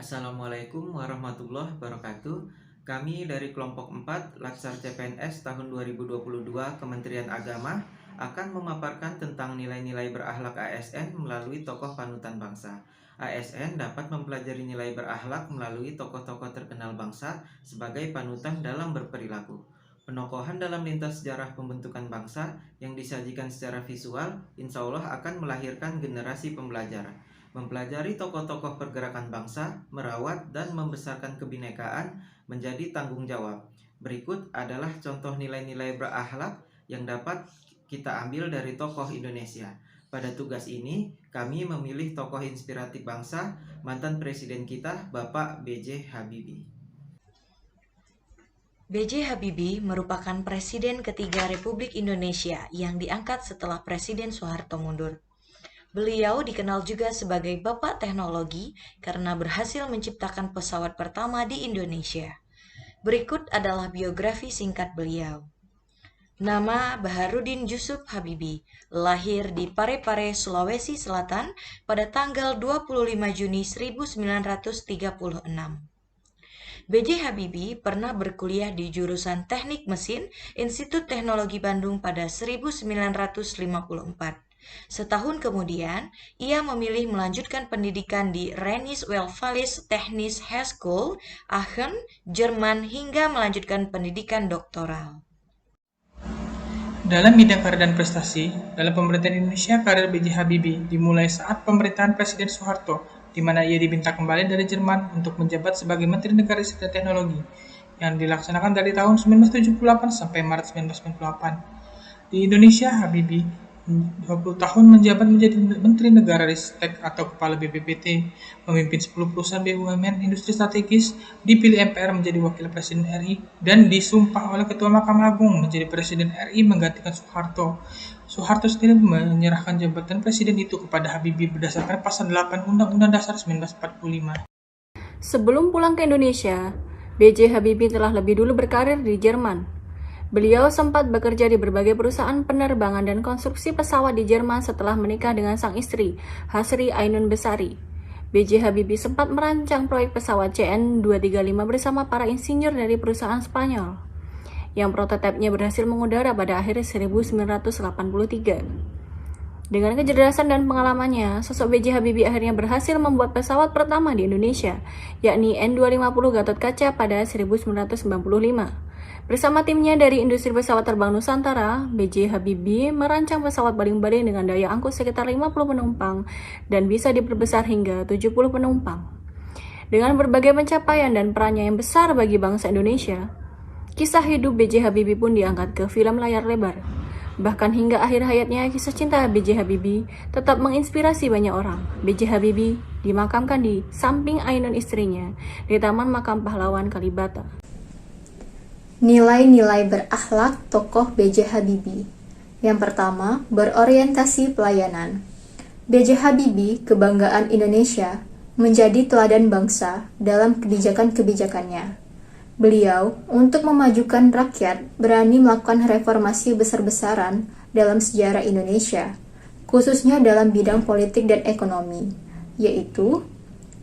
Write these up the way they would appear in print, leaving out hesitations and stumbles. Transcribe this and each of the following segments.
Assalamualaikum warahmatullahi wabarakatuh. Kami dari kelompok 4 Latsar CPNS tahun 2022 Kementerian Agama akan memaparkan tentang nilai-nilai berakhlak ASN melalui tokoh panutan bangsa. ASN dapat mempelajari nilai berakhlak melalui tokoh-tokoh terkenal bangsa sebagai panutan dalam berperilaku. Penokohan dalam lintas sejarah pembentukan bangsa yang disajikan secara visual insya Allah akan melahirkan generasi pembelajar. Mempelajari tokoh-tokoh pergerakan bangsa, merawat dan membesarkan kebinekaan menjadi tanggung jawab. Berikut adalah contoh nilai-nilai berakhlak yang dapat kita ambil dari tokoh Indonesia. Pada tugas ini, kami memilih tokoh inspiratif bangsa, mantan presiden kita, Bapak B.J. Habibie. B.J. Habibie merupakan Presiden ketiga Republik Indonesia yang diangkat setelah Presiden Soeharto mundur. Beliau dikenal juga sebagai Bapak Teknologi karena berhasil menciptakan pesawat pertama di Indonesia. Berikut adalah biografi singkat beliau. Nama Baharudin Yusuf Habibie, lahir di Parepare, Sulawesi Selatan pada tanggal 25 Juni 1936. B.J. Habibie pernah berkuliah di jurusan Teknik Mesin Institut Teknologi Bandung pada 1954. Setahun kemudian, ia memilih melanjutkan pendidikan di Rheinische-Westfälische Technische Hochschule, Aachen, Jerman hingga melanjutkan pendidikan doktoral. Dalam bidang karir dan prestasi, dalam pemerintahan Indonesia, karir B.J. Habibie dimulai saat pemerintahan Presiden Soeharto, di mana ia diminta kembali dari Jerman untuk menjabat sebagai Menteri Negara Riset dan Teknologi, yang dilaksanakan dari tahun 1978 sampai Maret 1998. Di Indonesia, Habibie 20 tahun menjabat menjadi Menteri Negara Ristek atau Kepala BPPT, memimpin 10 perusahaan BUMN industri strategis, dipilih MPR menjadi Wakil Presiden RI, dan disumpah oleh Ketua Mahkamah Agung menjadi Presiden RI menggantikan Soeharto. Soeharto sendiri menyerahkan jabatan Presiden itu kepada Habibie berdasarkan Pasal 8 Undang-Undang Dasar 1945. Sebelum pulang ke Indonesia, B.J. Habibie telah lebih dulu berkarir di Jerman. Beliau sempat bekerja di berbagai perusahaan penerbangan dan konstruksi pesawat di Jerman setelah menikah dengan sang istri, Hasri Ainun Besari. B.J. Habibie sempat merancang proyek pesawat CN-235 bersama para insinyur dari perusahaan Spanyol, yang prototipenya berhasil mengudara pada akhir 1983. Dengan kecerdasan dan pengalamannya, sosok B.J. Habibie akhirnya berhasil membuat pesawat pertama di Indonesia, yakni N250 Gatot Kaca pada 1995. Bersama timnya dari industri pesawat terbang Nusantara, B.J. Habibie merancang pesawat baling-baling dengan daya angkut sekitar 50 penumpang dan bisa diperbesar hingga 70 penumpang. Dengan berbagai pencapaian dan perannya yang besar bagi bangsa Indonesia, kisah hidup B.J. Habibie pun diangkat ke film layar lebar. Bahkan hingga akhir hayatnya, kisah cinta B.J. Habibie tetap menginspirasi banyak orang. B.J. Habibie dimakamkan di samping Ainun istrinya di Taman Makam Pahlawan Kalibata. Nilai-nilai berakhlak tokoh B.J. Habibie. Yang pertama, berorientasi pelayanan. B.J. Habibie, kebanggaan Indonesia, menjadi teladan bangsa dalam kebijakan-kebijakannya. Beliau, untuk memajukan rakyat, berani melakukan reformasi besar-besaran dalam sejarah Indonesia, khususnya dalam bidang politik dan ekonomi, yaitu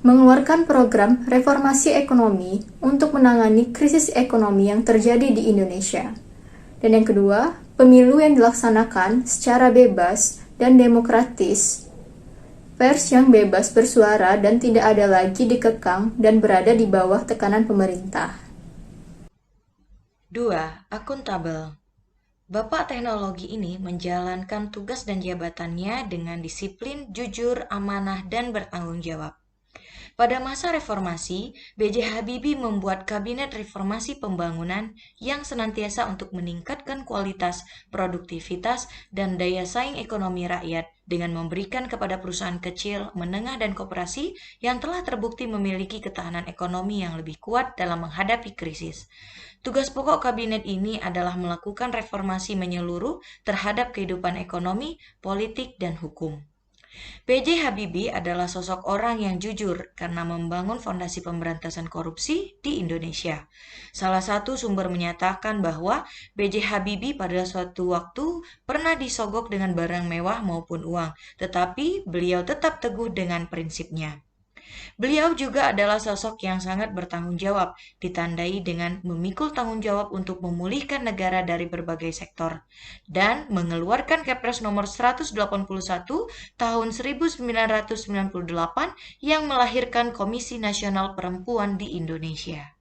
mengeluarkan program reformasi ekonomi untuk menangani krisis ekonomi yang terjadi di Indonesia. Dan yang kedua, pemilu yang dilaksanakan secara bebas dan demokratis. Pers yang bebas bersuara dan tidak ada lagi dikekang dan berada di bawah tekanan pemerintah. 2. Akuntabel. Bapak Teknologi ini menjalankan tugas dan jabatannya dengan disiplin, jujur, amanah, dan bertanggung jawab. Pada masa reformasi, B.J. Habibie membuat Kabinet Reformasi Pembangunan yang senantiasa untuk meningkatkan kualitas, produktivitas, dan daya saing ekonomi rakyat dengan memberikan kepada perusahaan kecil, menengah, dan koperasi yang telah terbukti memiliki ketahanan ekonomi yang lebih kuat dalam menghadapi krisis. Tugas pokok kabinet ini adalah melakukan reformasi menyeluruh terhadap kehidupan ekonomi, politik, dan hukum. B.J. Habibie adalah sosok orang yang jujur karena membangun fondasi pemberantasan korupsi di Indonesia. Salah satu sumber menyatakan bahwa B.J. Habibie pada suatu waktu pernah disogok dengan barang mewah maupun uang, tetapi beliau tetap teguh dengan prinsipnya. Beliau juga adalah sosok yang sangat bertanggung jawab, ditandai dengan memikul tanggung jawab untuk memulihkan negara dari berbagai sektor, dan mengeluarkan Kepres nomor 181 tahun 1998 yang melahirkan Komisi Nasional Perempuan di Indonesia.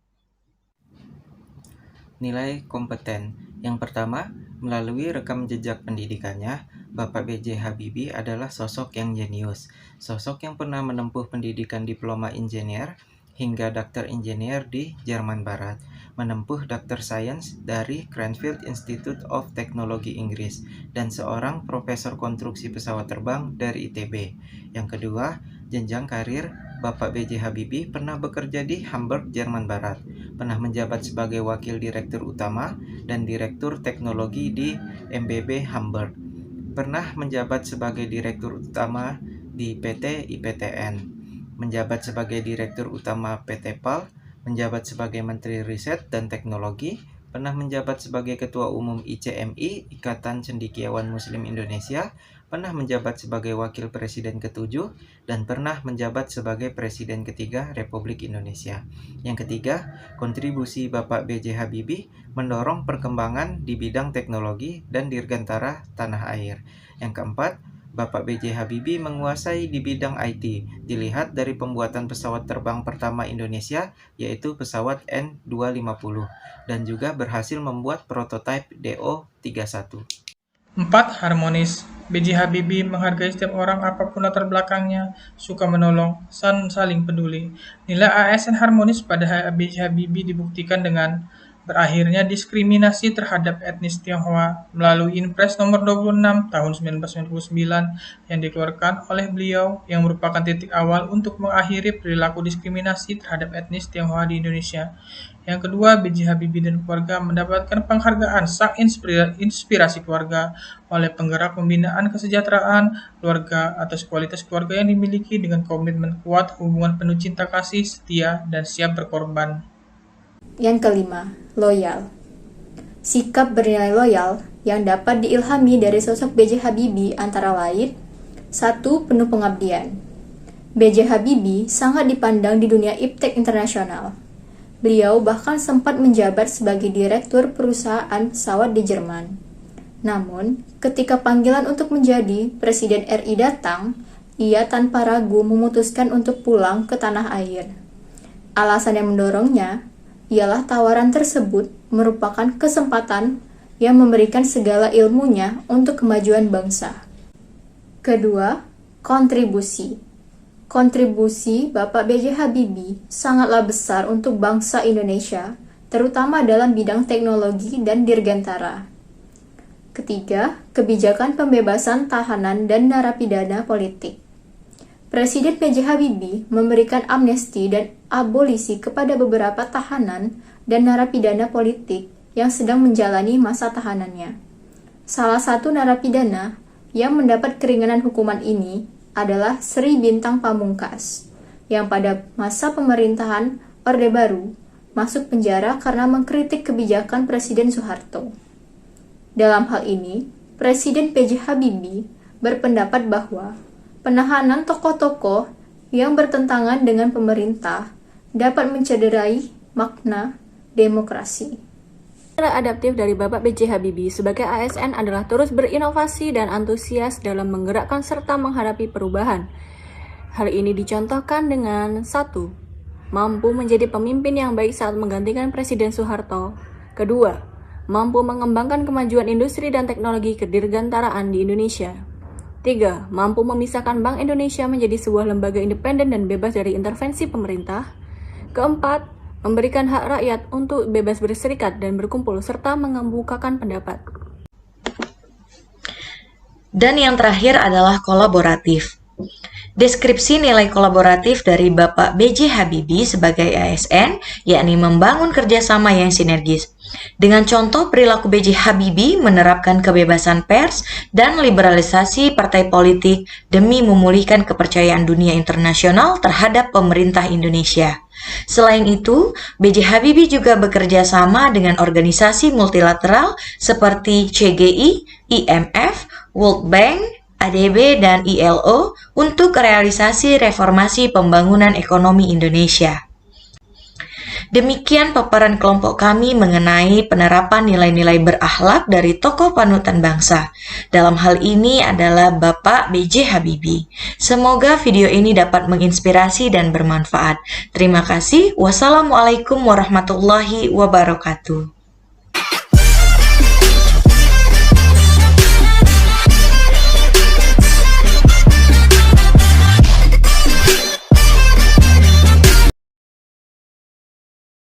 Nilai kompeten. Yang pertama, melalui rekam jejak pendidikannya, Bapak B.J. Habibie adalah sosok yang jenius, sosok yang pernah menempuh pendidikan diploma insinyur hingga dokter insinyur di Jerman Barat, menempuh Dr. Science dari Cranfield Institute of Technology Inggris, dan seorang profesor konstruksi pesawat terbang dari ITB. Yang kedua, jenjang karir Bapak B.J. Habibie pernah bekerja di Hamburg, Jerman Barat, pernah menjabat sebagai wakil direktur utama dan direktur teknologi di MBB Hamburg, pernah menjabat sebagai direktur utama di PT IPTN, menjabat sebagai direktur utama PT PAL, menjabat sebagai Menteri Riset dan Teknologi, pernah menjabat sebagai Ketua Umum ICMI, Ikatan Cendekiawan Muslim Indonesia, pernah menjabat sebagai Wakil Presiden ke-7, dan pernah menjabat sebagai Presiden ke-3 Republik Indonesia. Yang ketiga, kontribusi Bapak B.J. Habibie mendorong perkembangan di bidang teknologi dan dirgantara tanah air. Yang keempat, Bapak B.J. Habibie menguasai di bidang IT, dilihat dari pembuatan pesawat terbang pertama Indonesia, yaitu pesawat N250, dan juga berhasil membuat prototipe DO-31. 4. Harmonis. B.J. Habibie menghargai setiap orang apapun latar belakangnya, suka menolong, saling peduli. Nilai ASN harmonis pada B.J. Habibie dibuktikan dengan berakhirnya diskriminasi terhadap etnis Tionghoa melalui Inpres nomor 26 tahun 1999 yang dikeluarkan oleh beliau, yang merupakan titik awal untuk mengakhiri perilaku diskriminasi terhadap etnis Tionghoa di Indonesia. Yang kedua, B.J. Habibie dan keluarga mendapatkan penghargaan Sang Inspirasi Keluarga oleh penggerak pembinaan kesejahteraan keluarga atas kualitas keluarga yang dimiliki dengan komitmen kuat, hubungan penuh cinta kasih, setia, dan siap berkorban. Yang kelima, loyal. Sikap bernilai loyal yang dapat diilhami dari sosok B.J. Habibie antara lain: 1. Penuh pengabdian. B.J. Habibie sangat dipandang di dunia iptek internasional. Beliau bahkan sempat menjabat sebagai direktur perusahaan pesawat di Jerman. Namun, ketika panggilan untuk menjadi Presiden RI datang, ia tanpa ragu memutuskan untuk pulang ke tanah air. Alasan yang mendorongnya ialah tawaran tersebut merupakan kesempatan yang memberikan segala ilmunya untuk kemajuan bangsa. Kedua, kontribusi. Kontribusi Bapak B.J. Habibie sangatlah besar untuk bangsa Indonesia, terutama dalam bidang teknologi dan dirgantara. Ketiga, kebijakan pembebasan tahanan dan narapidana politik. Presiden B.J. Habibie memberikan amnesti dan abolisi kepada beberapa tahanan dan narapidana politik yang sedang menjalani masa tahanannya. Salah satu narapidana yang mendapat keringanan hukuman ini adalah Sri Bintang Pamungkas, yang pada masa pemerintahan Orde Baru masuk penjara karena mengkritik kebijakan Presiden Soeharto. Dalam hal ini, Presiden B.J. Habibie berpendapat bahwa penahanan tokoh-tokoh yang bertentangan dengan pemerintah dapat mencederai makna demokrasi. Cara adaptif dari Bapak B.J. Habibie sebagai ASN adalah terus berinovasi dan antusias dalam menggerakkan serta menghadapi perubahan. Hal ini dicontohkan dengan 1. Mampu menjadi pemimpin yang baik saat menggantikan Presiden Soeharto. 2. Mampu mengembangkan kemajuan industri dan teknologi kedirgantaraan di Indonesia. 3. Mampu memisahkan Bank Indonesia menjadi sebuah lembaga independen dan bebas dari intervensi pemerintah. 4. Memberikan hak rakyat untuk bebas berserikat dan berkumpul serta mengemukakan pendapat. Dan yang terakhir adalah kolaboratif. Deskripsi nilai kolaboratif dari Bapak B.J. Habibie sebagai ASN yakni membangun kerjasama yang sinergis. Dengan contoh perilaku B.J. Habibie menerapkan kebebasan pers dan liberalisasi partai politik demi memulihkan kepercayaan dunia internasional terhadap pemerintah Indonesia. Selain itu, B.J. Habibie juga bekerja sama dengan organisasi multilateral seperti CGI, IMF, World Bank, ADB, dan ILO untuk realisasi reformasi pembangunan ekonomi Indonesia. Demikian paparan kelompok kami mengenai penerapan nilai-nilai berakhlak dari tokoh panutan bangsa. Dalam hal ini adalah Bapak B.J. Habibie. Semoga video ini dapat menginspirasi dan bermanfaat. Terima kasih. Wassalamualaikum warahmatullahi wabarakatuh.